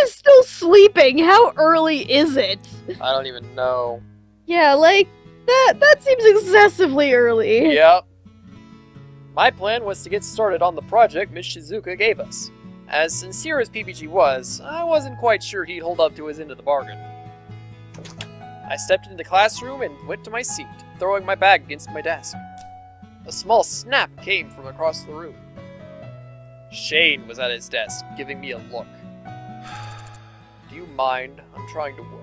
is still sleeping. How early is it? I don't even know. Yeah, like, that seems excessively early. Yep. My plan was to get started on the project Miss Shizuka gave us. As sincere as PPG was, I wasn't quite sure he'd hold up to his end of the bargain. I stepped into the classroom and went to my seat, throwing my bag against my desk. A small snap came from across the room. Shane was at his desk, giving me a look. Do you mind? I'm trying to work.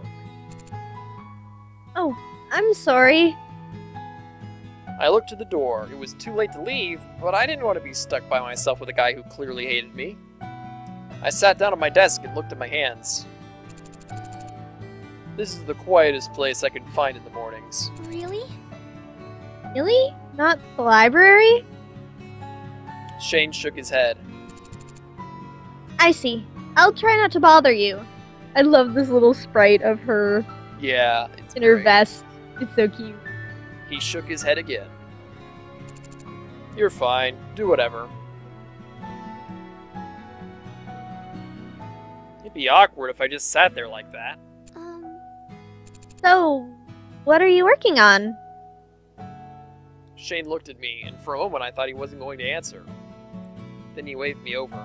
Oh, I'm sorry. I looked to the door. It was too late to leave, but I didn't want to be stuck by myself with a guy who clearly hated me. I sat down at my desk and looked at my hands. This is the quietest place I can find in the mornings. Really? Really? Not the library? Shane shook his head. I see. I'll try not to bother you. I love this little sprite of her Yeah, it's in her great. vest. It's so cute. He shook his head again. You're fine. Do whatever. It'd be awkward if I just sat there like that. So, what are you working on? Shane looked at me, and for a moment I thought he wasn't going to answer. Then he waved me over.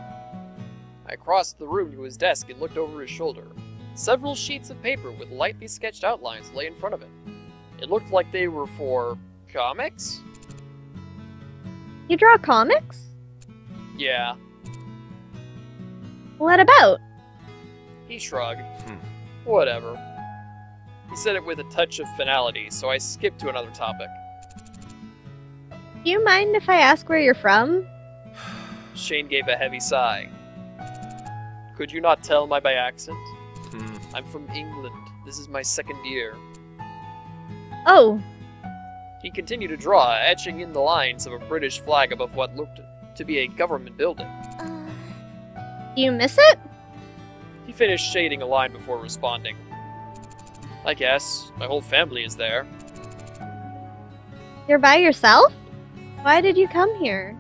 I crossed the room to his desk and looked over his shoulder. Several sheets of paper with lightly sketched outlines lay in front of him. It looked like they were for comics? You draw comics? Yeah. What about? He shrugged. Whatever. He said it with a touch of finality, so I skipped to another topic. Do you mind if I ask where you're from? Shane gave a heavy sigh. Could you not tell by accent? I'm from England. This is my second year. Oh, He continued to draw, etching in the lines of a British flag above what looked to be a government building. do you miss it? He finished shading a line before responding. I guess. My whole family is there. You're by yourself? Why did you come here?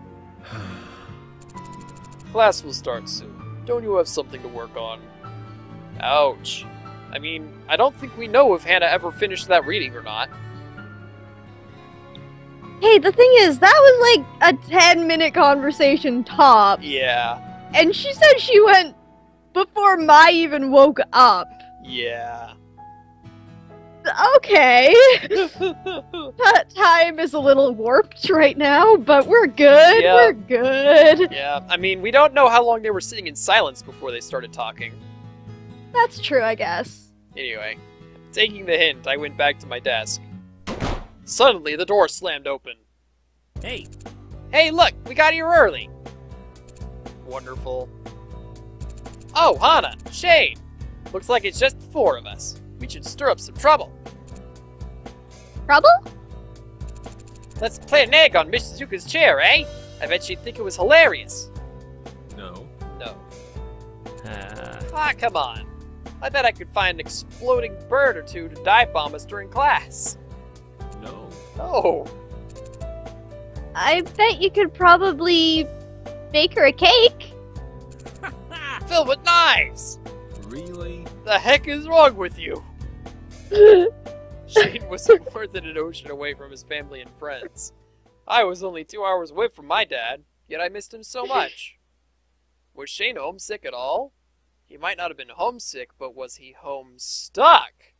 Class will start soon. Don't you have something to work on? Ouch. I mean, I don't think we know if Hannah ever finished that reading or not. Hey, the thing is, that was like a 10-minute conversation top. Yeah. And she said she went before Mai even woke up. Yeah. Okay. That time is a little warped right now, but we're good. Yeah. We're good. Yeah, I mean, we don't know how long they were sitting in silence before they started talking. That's true, I guess. Anyway, taking the hint, I went back to my desk. Suddenly, the door slammed open. Hey, Hey, look, we got here early. Wonderful. Oh, Hana, Shane. Looks like it's just the four of us. We should stir up some trouble. Trouble? Let's play an egg on Miss Shizuka's chair, eh? I bet she'd think it was hilarious. no. No. Uh, Ah, come on. I bet I could find an exploding bird or two to dive bomb us during class. no. No. I bet you could probably bake her a cake. Filled with knives. Really? The heck is wrong with you? Shane was more than an ocean away from his family and friends. I was only 2 hours away from my dad, yet I missed him so much. Was Shane homesick at all? He might not have been homesick, but was he homestuck?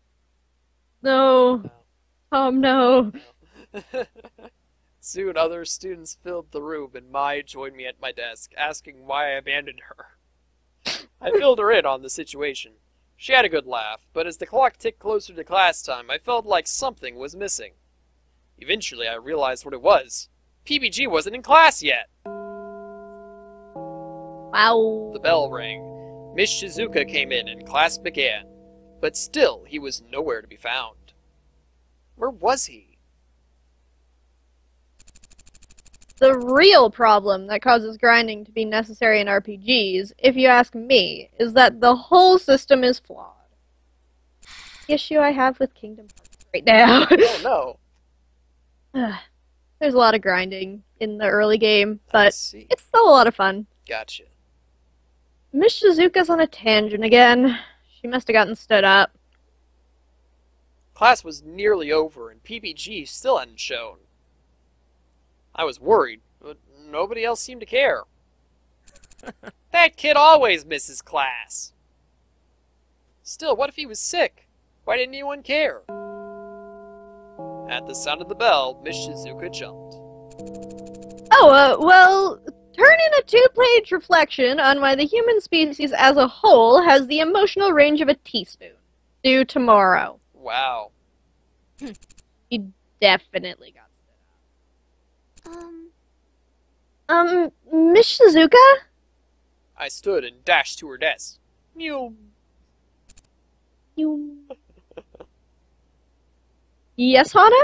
No. No. Soon other students filled the room, and Mai joined me at my desk, asking why I abandoned her. I filled her in on the situation. She had a good laugh, but as the clock ticked closer to class time, I felt like something was missing. Eventually, I realized what it was. PBG wasn't in class yet. Wow. The bell rang. Miss Shizuka came in and class began. But still, he was nowhere to be found. Where was he? The real problem that causes grinding to be necessary in RPGs, if you ask me, is that the whole system is flawed. The issue I have with Kingdom Hearts right now. Oh no. There's a lot of grinding in the early game, I but see. it's still a lot of fun. Gotcha. Miss Shizuka's on a tangent again. She must have gotten stood up. Class was nearly over, and PPG still hadn't shown. I was worried, but nobody else seemed to care. That kid always misses class. Still, what if he was sick? Why didn't anyone care? At the sound of the bell, Miss Shizuka jumped. Oh, well, turn in a 2-page reflection on why the human species as a whole has the emotional range of a teaspoon. Due tomorrow. Wow. You definitely got stood up. Miss Shizuka? I stood and dashed to her desk. Mew. Yes, Hana?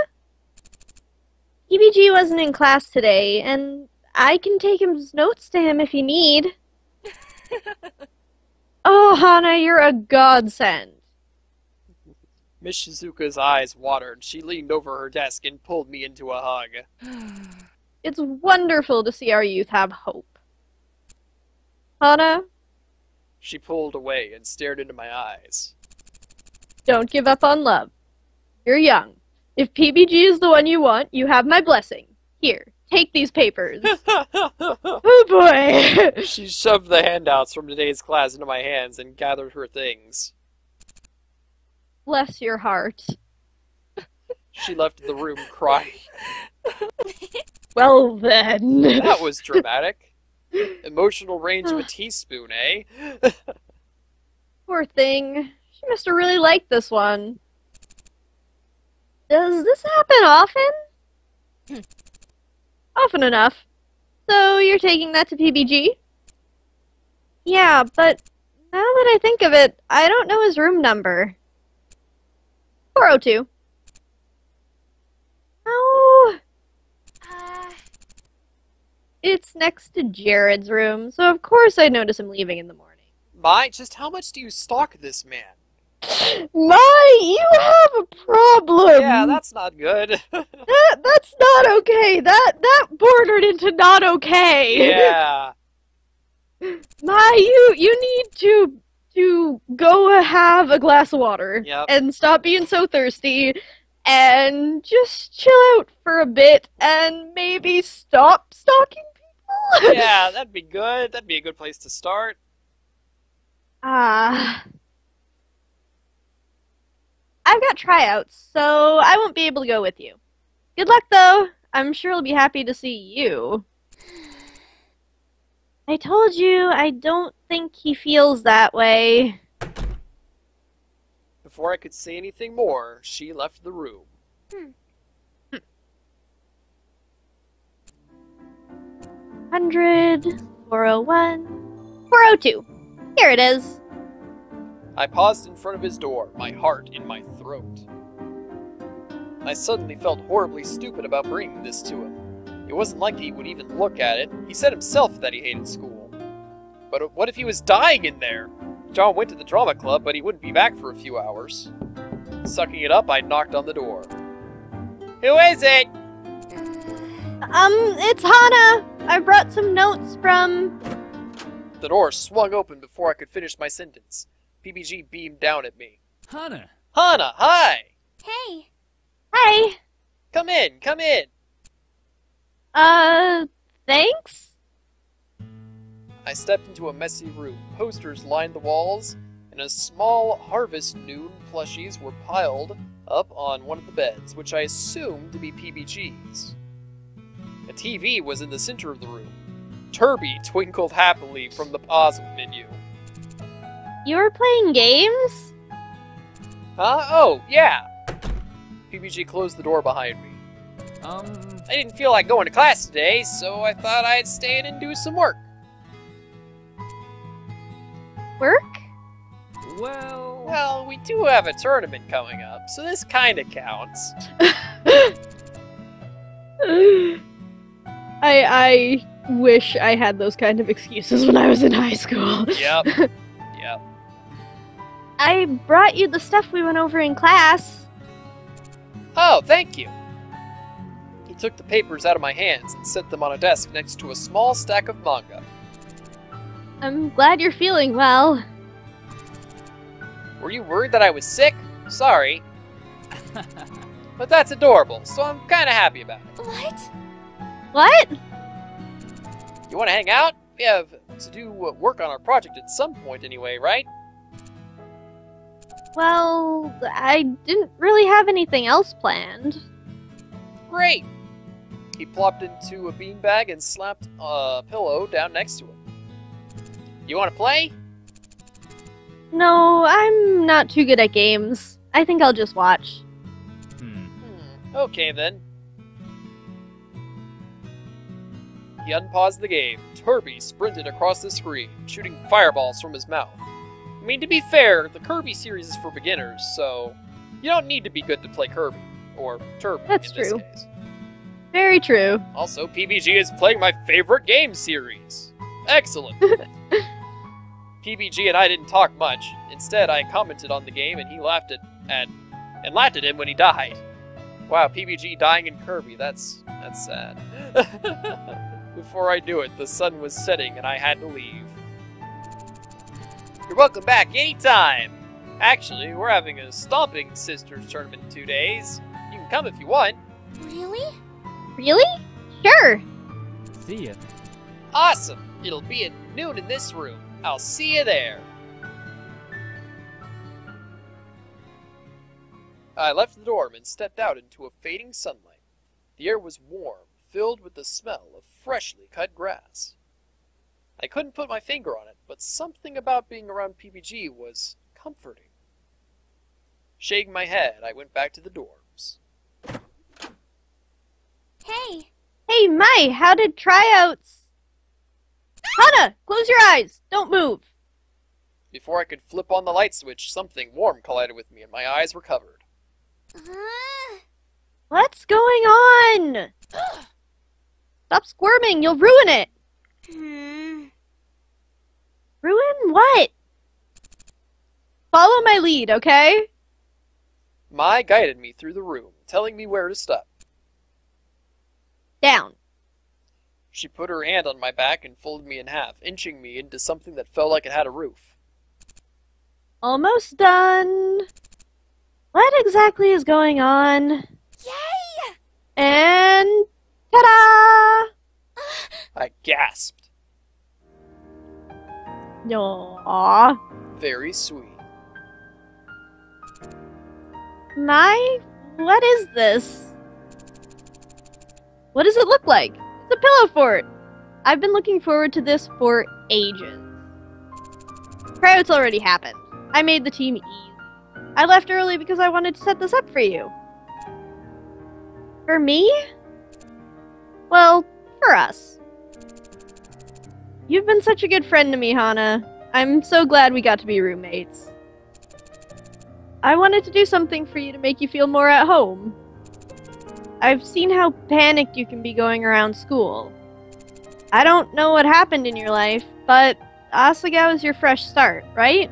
EBG wasn't in class today, and I can take his notes to him if you need. Oh, Hana, you're a godsend. Miss Shizuka's eyes watered. She leaned over her desk and pulled me into a hug. It's wonderful to see our youth have hope. Hana, She pulled away and stared into my eyes. don't give up on love. You're young. If PBG is the one you want, you have my blessing. Here, take these papers. Oh boy! She shoved the handouts from today's class into my hands and gathered her things. Bless your heart. She left the room crying. Well then. That was dramatic. Emotional range of a teaspoon, eh? Poor thing. She must have really liked this one. Does this happen often? Often enough. So you're taking that to PBG? Yeah, but now that I think of it, I don't know his room number. 402. Oh. It's next to Jared's room, so of course I'd notice him leaving in the morning. My, just how much do you stalk this man? My, you have a problem! Yeah, that's not good. That's not okay. That bordered into not okay. Yeah. My, you need to go have a glass of water. Yep. And stop being so thirsty and just chill out for a bit and maybe stop stalking people. Yeah, that'd be good. That'd be a good place to start. I've got tryouts, so I won't be able to go with you. Good luck, though. I'm sure he'll be happy to see you. I told you, I don't think he feels that way. Before I could say anything more, she left the room. 100, 401, 402. Here it is. I paused in front of his door, my heart in my throat. I suddenly felt horribly stupid about bringing this to him. It wasn't like he would even look at it. He said himself that he hated school. But what if he was dying in there? John went to the drama club, but he wouldn't be back for a few hours. Sucking it up, I knocked on the door. Who is it? It's Hana. I brought some notes from... The door swung open before I could finish my sentence. PBG beamed down at me. Hana! Hana, hi! Hey. Hi. Come in, come in! Thanks? I stepped into a messy room. Posters lined the walls, and a small Harvest Noon plushies were piled up on one of the beds, which I assumed to be PBG's. A TV was in the center of the room. Turby twinkled happily from the pause menu. You were playing games? Oh, yeah! PBG closed the door behind me. I didn't feel like going to class today, so I thought I'd stay in and do some work. Work? Well, we do have a tournament coming up, so this kinda counts. I wish I had those kind of excuses when I was in high school. Yep. Yep. I brought you the stuff we went over in class. Oh, thank you. He took the papers out of my hands and set them on a desk next to a small stack of manga. I'm glad you're feeling well. Were you worried that I was sick? Sorry. But that's adorable, so I'm kinda happy about it. What? What? You wanna hang out? We have to do work on our project at some point anyway, right? Well, I didn't really have anything else planned. Great! He plopped into a beanbag and slapped a pillow down next to him. You wanna play? No, I'm not too good at games. I think I'll just watch. Okay then. He unpaused the game. Turby sprinted across the screen, shooting fireballs from his mouth. I mean, to be fair, the Kirby series is for beginners, so you don't need to be good to play Kirby. Or Turby, That's in this true. case. Very true. Also, PBG is playing my favorite game series. Excellent. PBG and I didn't talk much. Instead, I commented on the game and he laughed at him when he died. Wow, PBG dying in Kirby, that's sad. Before I knew it, the sun was setting and I had to leave. You're welcome back anytime! Actually, we're having a Stomping Sisters tournament in 2 days. You can come if you want. Really? Really? Sure. See ya. Awesome! It'll be at noon in this room. I'll see you there. I left the dorm and stepped out into a fading sunlight. The air was warm, filled with the smell of freshly cut grass. I couldn't put my finger on it, but something about being around PBG was comforting. Shaking my head, I went back to the dorms. Hey! Hey, Mai, how did tryouts? Hana, close your eyes. Don't move. Before I could flip on the light switch, something warm collided with me and my eyes were covered. What's going on? Stop squirming, you'll ruin it. Ruin what? Follow my lead, okay? Mai guided me through the room, telling me where to stop. Down. She put her hand on my back and folded me in half, inching me into something that felt like it had a roof. Almost done. What exactly is going on? Yay! And ta-da! I gasped. Aww. Very sweet. Mai, what is this? What does it look like? It's a pillow fort. I've been looking forward to this for ages. Tryouts already happened. I made the team easy. I left early because I wanted to set this up for you. For me? Well, for us. You've been such a good friend to me, Hana. I'm so glad we got to be roommates. I wanted to do something for you to make you feel more at home. I've seen how panicked you can be going around school. I don't know what happened in your life, but Asagao is your fresh start, right?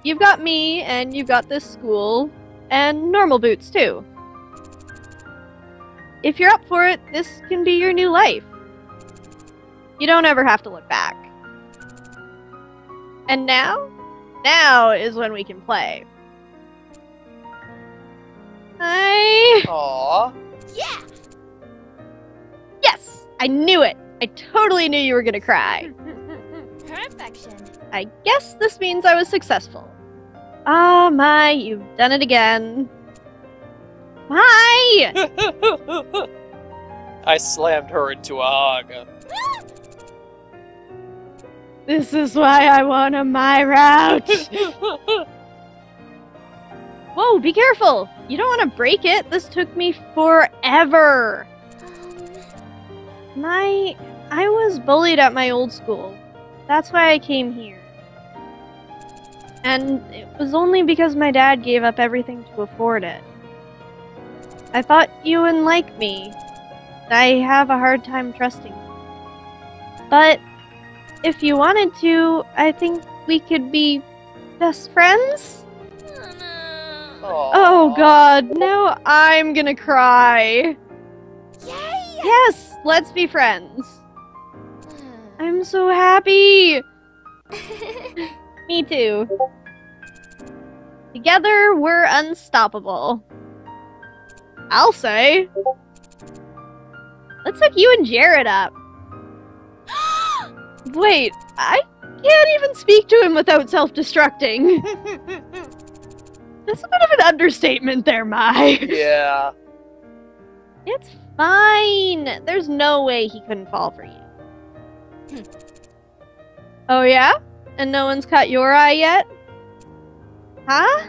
You've got me, and you've got this school, and normal boots too. If you're up for it, this can be your new life. You don't ever have to look back. And now? Now is when we can play. Aww. Yeah! Yes! I knew it! I totally knew you were gonna cry. Perfection. I guess this means I was successful. Ah, Mai, you've done it again. Mai! I slammed her into a hug. This is why I want a Mai route. Whoa, be careful! You don't want to break it. This took me forever. I was bullied at my old school. That's why I came here. And it was only because my dad gave up everything to afford it. I thought you wouldn't like me. I have a hard time trusting you. But if you wanted to, I think we could be best friends? Oh, Oh god, now I'm gonna cry. no. Yay! Yes, let's be friends. I'm so happy! Me too. Together, we're unstoppable. I'll say. Let's hook you and Jared up. Wait, I can't even speak to him without self-destructing. That's a bit of an understatement there, Mai. Yeah. It's fine. There's no way he couldn't fall for you. Oh yeah? And no one's caught your eye yet? Huh?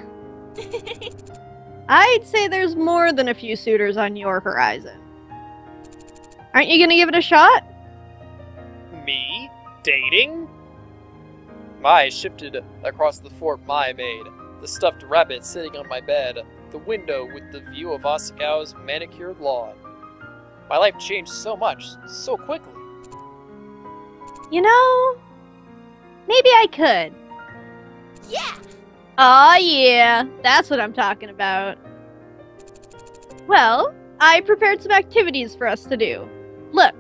I'd say there's more than a few suitors on your horizon. Aren't you gonna give it a shot? Me? Dating? Mai shifted across the fort Mai made, the stuffed rabbit sitting on my bed, the window with the view of Asagao's manicured lawn. My life changed so much, so quickly. You know, maybe I could. Yeah! Aw, yeah, that's what I'm talking about. Well, I prepared some activities for us to do. Look.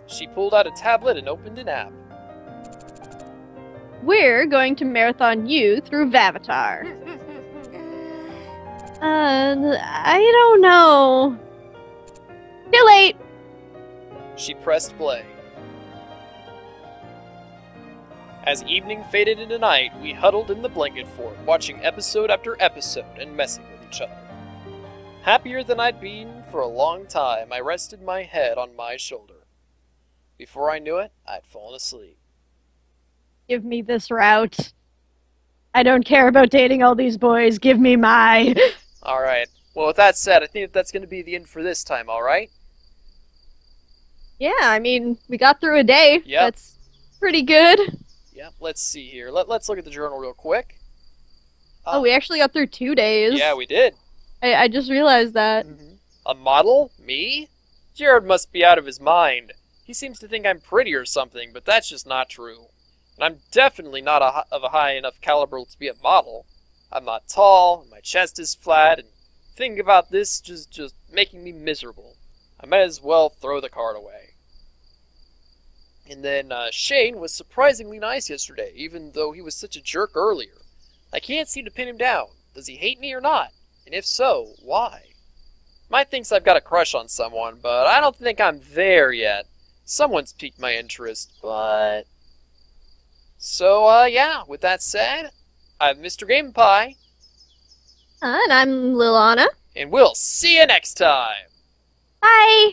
She pulled out a tablet and opened an app. We're going to marathon you through Vavatar. I don't know. Too late. She pressed play. As evening faded into night, we huddled in the blanket fort, watching episode after episode and messing with each other. Happier than I'd been for a long time, I rested my head on my shoulder. Before I knew it, I'd fallen asleep. Give me this route. I don't care about dating all these boys. Give me my... Alright, well with that said, I think that's going to be the end for this time, alright? Yeah, I mean, we got through a day. Yep. That's pretty good. Yeah, let's see here. Let's look at the journal real quick. Oh, we actually got through 2 days. Yeah, we did. I just realized that. A model? Me? Jared must be out of his mind. He seems to think I'm pretty or something, but that's just not true. And I'm definitely not of a high enough caliber to be a model. I'm not tall, and my chest is flat, and thinking about this just making me miserable. I might as well throw the card away. And then Shane was surprisingly nice yesterday, even though he was such a jerk earlier. I can't seem to pin him down. Does he hate me or not? And if so, why? Mike thinks I've got a crush on someone, but I don't think I'm there yet. Someone's piqued my interest, but... So, yeah, with that said, I'm Mr. Game Pie. And I'm Lilana. And we'll see you next time! Bye!